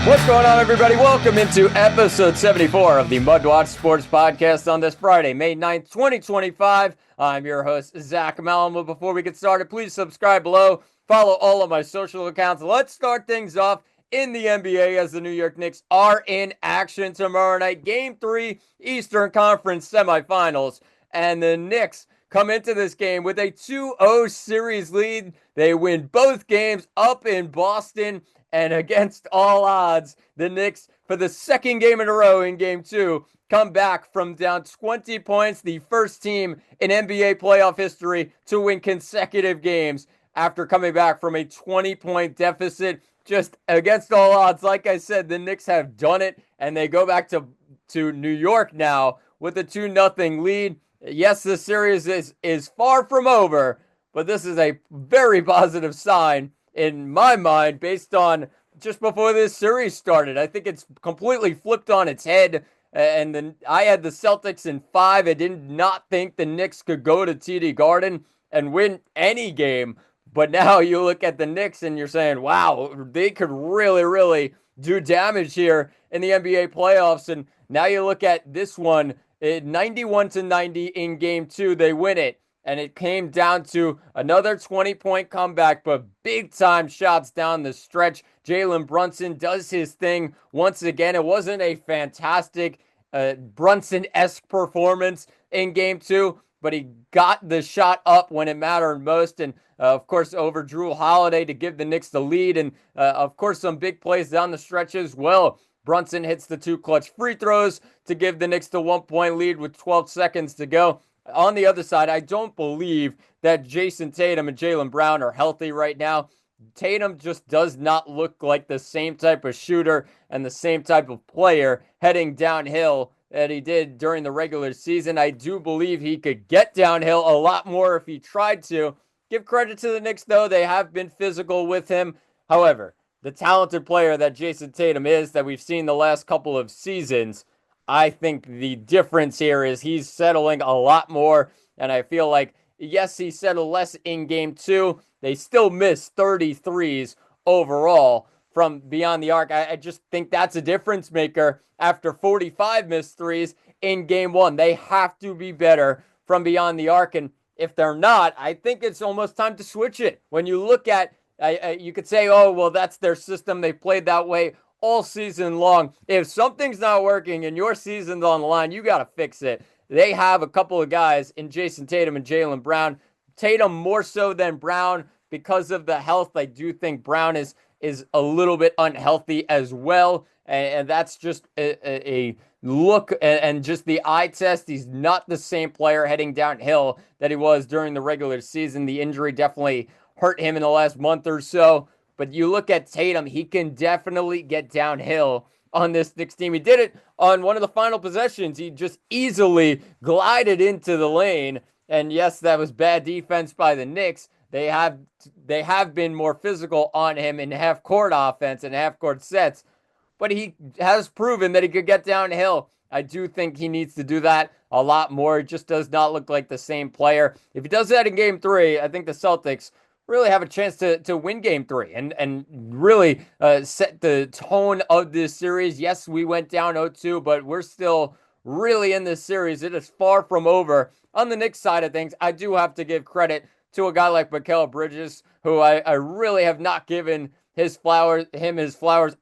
What's going on, everybody? Welcome into episode 74 of the MudWatch Sports Podcast on this Friday, May 9th, 2025. I'm your host, Zach Mellon. But before we get started, please subscribe below. Follow all of my social accounts. Let's start things off in the NBA as the New York Knicks are in action tomorrow night. Game 3, Eastern Conference semifinals. And the Knicks come into this game with a 2-0 series lead. They win both games up in Boston. And against all odds, the Knicks, for the second game in a row in Game 2, come back from down 20 points, the first team in NBA playoff history to win consecutive games after coming back from a 20-point deficit. Just against all odds, like I said, the Knicks have done it, and they go back to New York now with a 2-0 lead. Yes, the series is far from over, but this is a very positive sign in my mind, based on just before this series started. I think it's completely flipped on its head. And then I had the Celtics in 5. I did not think the Knicks could go to TD Garden and win any game. But now you look at the Knicks and you're saying, wow, they could really, really do damage here in the NBA playoffs. And now you look at this one, 91-90 in Game 2, they win it. And it came down to another 20-point comeback, but big-time shots down the stretch. Jalen Brunson does his thing once again. It wasn't a fantastic Brunson-esque performance in Game 2, but he got the shot up when it mattered most. And, of course, over Drew Holiday to give the Knicks the lead. And, of course, some big plays down the stretch as well. Brunson hits the 2 clutch free throws to give the Knicks the 1-point lead with 12 seconds to go. On the other side, I don't believe that Jason Tatum and Jaylen Brown are healthy right now. Tatum just does not look like the same type of shooter and the same type of player heading downhill that he did during the regular season. I do believe he could get downhill a lot more if he tried to. Give credit to the Knicks, though. They have been physical with him. However, the talented player that Jason Tatum is, that we've seen the last couple of seasons, I think the difference here is he's settling a lot more. And I feel like, yes, he settled less in Game 2. They still missed 33s overall from beyond the arc. I just think that's a difference maker after 45 missed threes in Game 1. They have to be better from beyond the arc. And if they're not, I think it's almost time to switch it. When you look at, you could say, oh, well, that's their system. They played that way all season long. If something's not working and your season's on the line, you got to fix it. They have a couple of guys in Jason Tatum and Jaylen Brown. Tatum more so than Brown because of the health. I do think Brown is a little bit unhealthy as well. And that's just a look and just the eye test. He's not the same player heading downhill that he was during the regular season. The injury definitely hurt him in the last month or so. But you look at Tatum, he can definitely get downhill on this Knicks team. He did it on one of the final possessions. He just easily glided into the lane. And yes, that was bad defense by the Knicks. They have been more physical on him in half-court offense and half-court sets. But he has proven that he could get downhill. I do think he needs to do that a lot more. It just does not look like the same player. If he does that in Game 3, I think the Celtics really have a chance to win Game 3 and really set the tone of this series. Yes, we went down 0-2, but we're still really in this series. It is far from over. On the Knicks side of things, I do have to give credit to a guy like Mikal Bridges, who I really have not given his flowers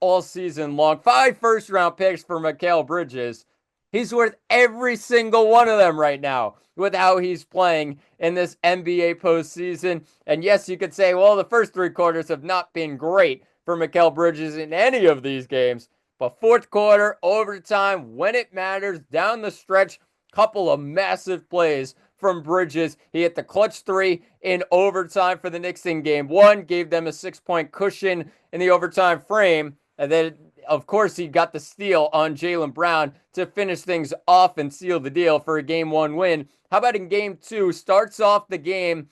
all season long. 5 first-round picks for Mikal Bridges. He's worth every single one of them right now with how he's playing in this NBA postseason. And yes, you could say, well, the first 3 quarters have not been great for Mikal Bridges in any of these games. But fourth quarter, overtime, when it matters, down the stretch, couple of massive plays from Bridges. He hit the clutch 3 in overtime for the Knicks in Game 1, gave them a 6-point cushion in the overtime frame. And then, of course, he got the steal on Jaylen Brown to finish things off and seal the deal for a Game 1 win. How about in Game 2? Starts off the game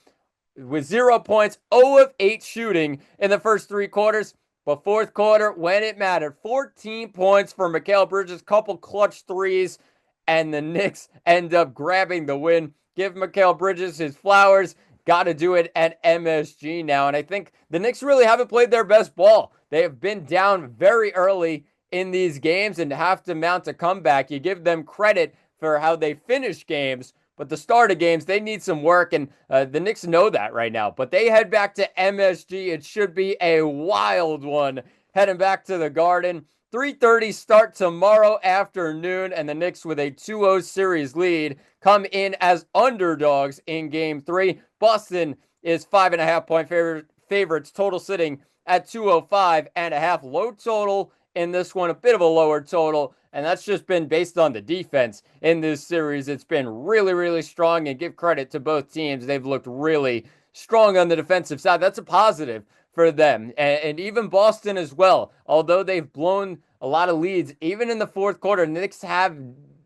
with 0 points, 0 of 8 shooting in the first 3 quarters. But fourth quarter, when it mattered, 14 points for Mikal Bridges, couple clutch threes, and the Knicks end up grabbing the win. Give Mikal Bridges his flowers. got to do it at MSG now. And I think the Knicks really haven't played their best ball. They have been down very early in these games and have to mount a comeback. You give them credit for how they finish games, but the start of games, they need some work, and the Knicks know that right now. But they head back to MSG. It should be a wild one heading back to the Garden. 3:30 start tomorrow afternoon, and the Knicks with a 2-0 series lead come in as underdogs in Game 3. Boston is 5.5-point favorites, total sitting at 205.5. Low total in this one, a bit of a lower total, and that's just been based on the defense in this series. It's been really, really strong, and give credit to both teams. They've looked really strong on the defensive side. That's a positive for them, and even Boston as well. Although they've blown a lot of leads, even in the fourth quarter, the Knicks have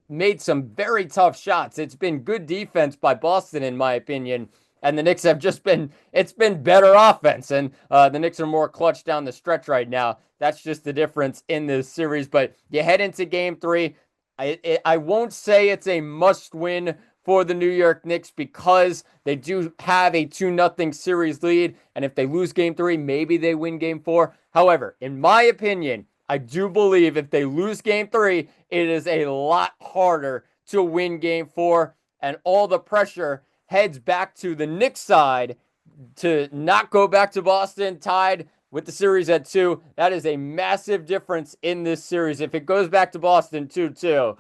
made some very tough shots. It's been good defense by Boston, in my opinion, and the Knicks have just been, it's been better offense, and the Knicks are more clutch down the stretch right now. That's just the difference in this series. But you head into Game 3. I won't say it's a must-win for the New York Knicks because they do have a 2-0 series lead, and if they lose Game 3, maybe they win Game 4. However, in my opinion, I do believe if they lose Game 3, it is a lot harder to win Game 4, and all the pressure heads back to the Knicks side to not go back to Boston tied with the series at 2. That is a massive difference in this series. If it goes back to Boston 2-2,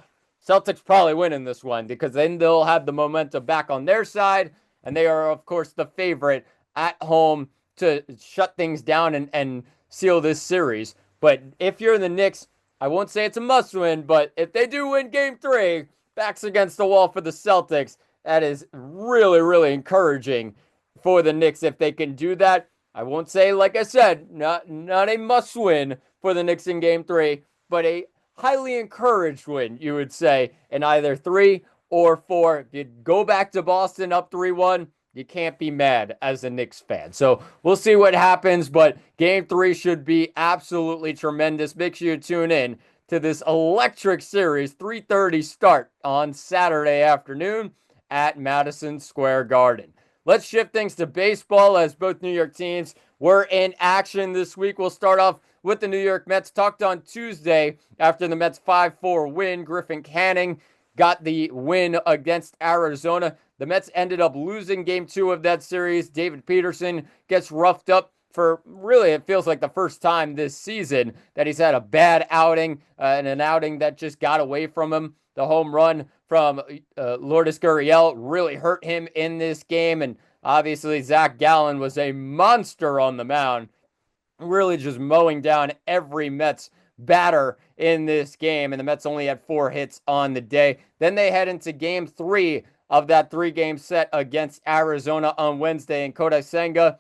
Celtics probably winning this one because then they'll have the momentum back on their side, and they are, of course, the favorite at home to shut things down and seal this series. But if you're the Knicks, I won't say it's a must-win, but if they do win Game 3, backs against the wall for the Celtics, that is really, really encouraging for the Knicks if they can do that. I won't say, like I said, not a must-win for the Knicks in Game 3, but a highly encouraged win, you would say, in either 3 or 4. If you go back to Boston up 3-1, you can't be mad as a Knicks fan. So we'll see what happens, but Game 3 should be absolutely tremendous. Make sure you tune in to this electric series, 3:30 start on Saturday afternoon at Madison Square Garden. Let's shift things to baseball as both New York teams were in action this week. We'll start off with the New York Mets. Talked on Tuesday after the Mets 5-4 win. Griffin Canning got the win against Arizona. The Mets ended up losing Game 2 of that series. David Peterson gets roughed up for really, it feels like the first time this season that he's had a bad outing and an outing that just got away from him. The home run from Lourdes Gurriel really hurt him in this game, and obviously Zach Gallen was a monster on the mound, really just mowing down every Mets batter in this game, and the Mets only had 4 hits on the day. Then they head into Game 3 of that 3-game set against Arizona on Wednesday, and Kodai Senga,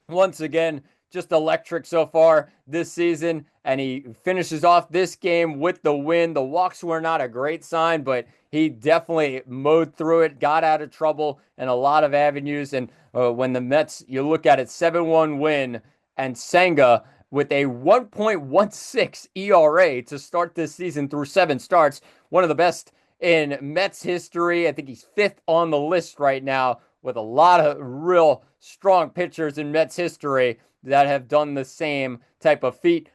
once again, just electric so far this season, and he finishes off this game with the win. The walks were not a great sign, but he definitely mowed through it, got out of trouble in a lot of avenues, and when the Mets, you look at it, 7-1 win, and Senga with a 1.16 ERA to start this season through 7 starts, one of the best in Mets history. I think he's 5th on the list right now with a lot of real strong pitchers in Mets history that have done the same type of feat.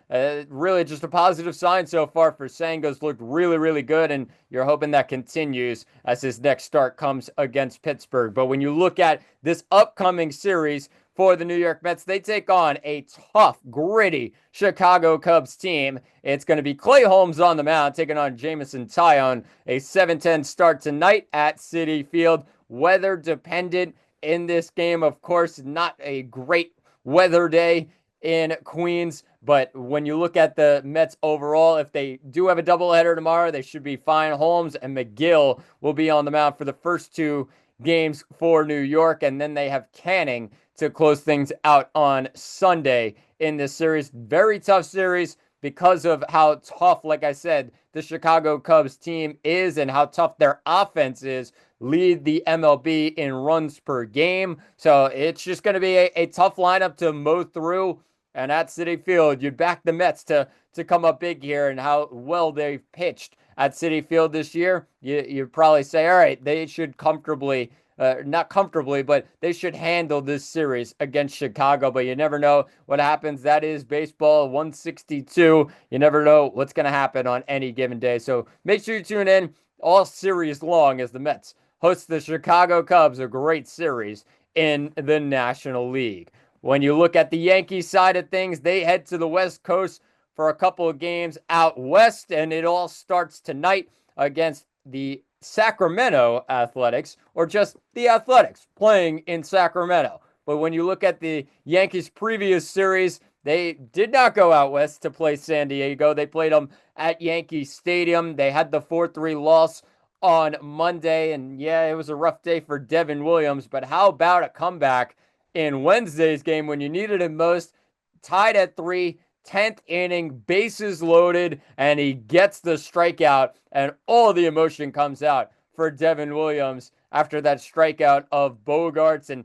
Really just a positive sign so far for Senga's looked really, really good, and you're hoping that continues as his next start comes against Pittsburgh. But when you look at this upcoming series for the New York Mets, they take on a tough, gritty Chicago Cubs team. It's going to be Clay Holmes on the mound taking on Jameson Taillon. A 7:10 start tonight at Citi Field. Weather dependent in this game, of course, not a great weather day in Queens, but when you look at the Mets overall, if they do have a doubleheader tomorrow, they should be fine. Holmes and McGill will be on the mound for the first 2 games for New York, and then they have Canning to close things out on Sunday in this series. Very tough series because of how tough, like I said, the Chicago Cubs team is and how tough their offense is. Lead the MLB in runs per game. So it's just going to be a tough lineup to mow through. And at Citi Field, you'd back the Mets to come up big here and how well they've pitched at Citi Field this year. You'd probably say, all right, they should comfortably not comfortably, but they should handle this series against Chicago. But you never know what happens. That is baseball 162. You never know what's going to happen on any given day. So make sure you tune in all series long as the Mets host the Chicago Cubs, a great series in the National League. When you look at the Yankees side of things, they head to the West Coast for a couple of games out west, and it all starts tonight against the Sacramento Athletics, or just the Athletics playing in Sacramento. But when you look at the Yankees' previous series, they did not go out west to play San Diego. They played them at Yankee Stadium. They had the 4-3 loss on Monday, and yeah, it was a rough day for Devin Williams, but how about a comeback in Wednesday's game when you needed him most? Tied at 3, 10th inning, bases loaded, and he gets the strikeout, and all the emotion comes out for Devin Williams after that strikeout of Bogarts, and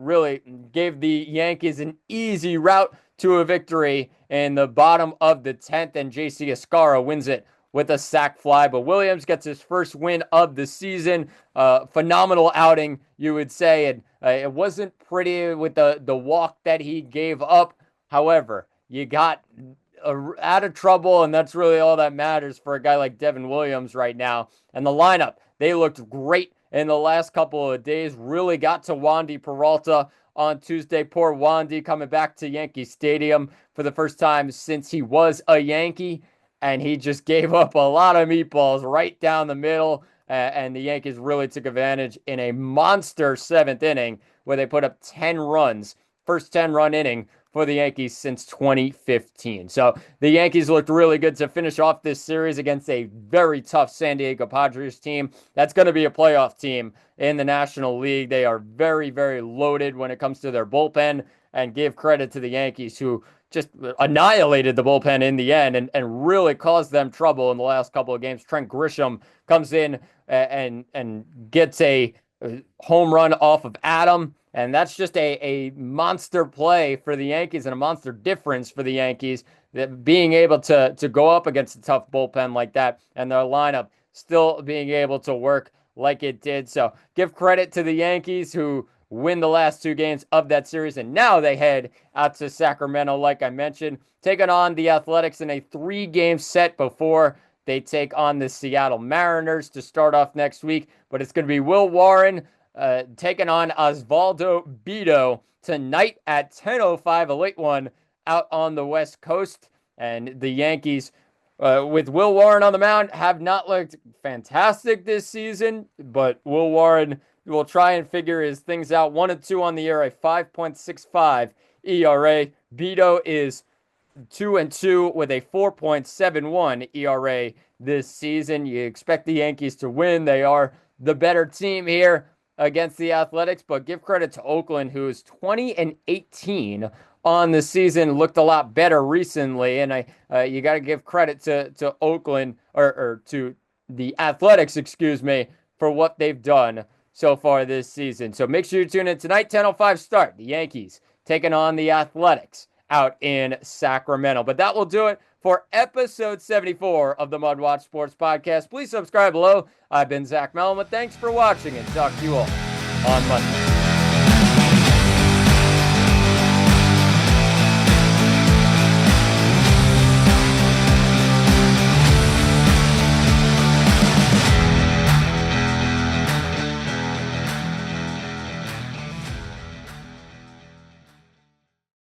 really gave the Yankees an easy route to a victory in the bottom of the 10th, and JC Escara wins it with a sac fly. But Williams gets his first win of the season. Phenomenal outing, you would say. And it wasn't pretty with the walk that he gave up. However, you got out of trouble, and that's really all that matters for a guy like Devin Williams right now. And the lineup, they looked great in the last couple of days. Really got to Wandy Peralta on Tuesday. Poor Wandy coming back to Yankee Stadium for the first time since he was a Yankee. And he just gave up a lot of meatballs right down the middle. And the Yankees really took advantage in a monster 7th inning where they put up 10 runs. First 10-run inning for the Yankees since 2015. So the Yankees looked really good to finish off this series against a very tough San Diego Padres team. That's going to be a playoff team in the National League. They are very, very loaded when it comes to their bullpen. And give credit to the Yankees, who just annihilated the bullpen in the end and really caused them trouble in the last couple of games. Trent Grisham comes in and gets a home run off of Adam. And that's just a monster play for the Yankees and a monster difference for the Yankees, that being able to go up against a tough bullpen like that and their lineup still being able to work like it did. So give credit to the Yankees, who win the last 2 games of that series, and now they head out to Sacramento, like I mentioned, taking on the Athletics in a 3-game set before they take on the Seattle Mariners to start off next week. But it's going to be Will Warren taking on Osvaldo Bido tonight at 10:05, a late one out on the West Coast. And the Yankees, with Will Warren on the mound, have not looked fantastic this season, but Will Warren will try and figure his things out. 1-2 on the year, a 5.65 ERA. Bido is 2-2 with a 4.71 ERA this season. You expect the Yankees to win. They are the better team here against the Athletics, but give credit to Oakland, who is 20-18 on the season. Looked a lot better recently, and you got to give credit to Oakland, or to the Athletics, excuse me, for what they've done so far this season. So make sure you tune in tonight, 10:05 start. The Yankees taking on the Athletics out in Sacramento. But that will do it for episode 74 of the MudWatch Sports Podcast. Please subscribe below. I've been Zach Mellon. Thanks for watching, and talk to you all on Monday.